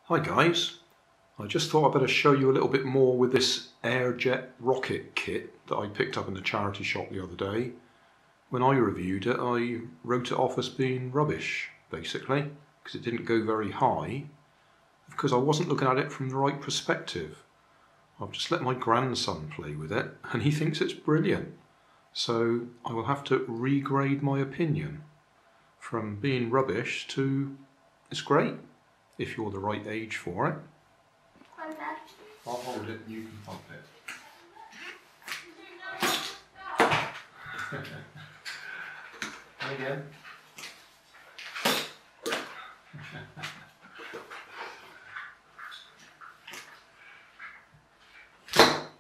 Hi guys, I just thought I'd better show you a little bit more with this airjet rocket kit that I picked up in the charity shop the other day. When I reviewed it, I wrote it off as being rubbish, basically, because it didn't go very high, because I wasn't looking at it from the right perspective. I've just let my grandson play with it, and he thinks it's brilliant. So I will have to regrade my opinion from being rubbish to it's great. If you're the right age for it. I'll hold it and you can pump it. And again.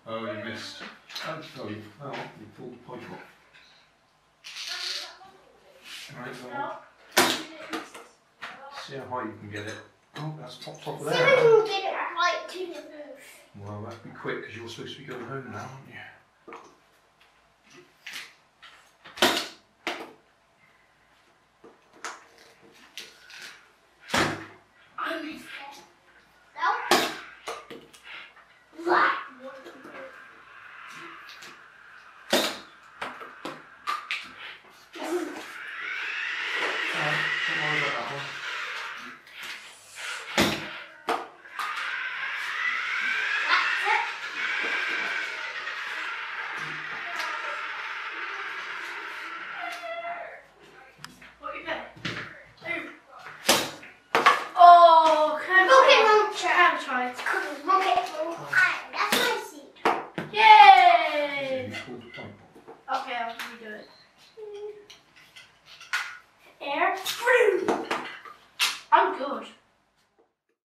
Oh, you missed. Oh, you pulled the pipe off. Right, go on. See how high you can get it. Oh, that's top of there. See if we can get it right to the roof. Well, that'd be quick because you're supposed to be going home now, aren't you?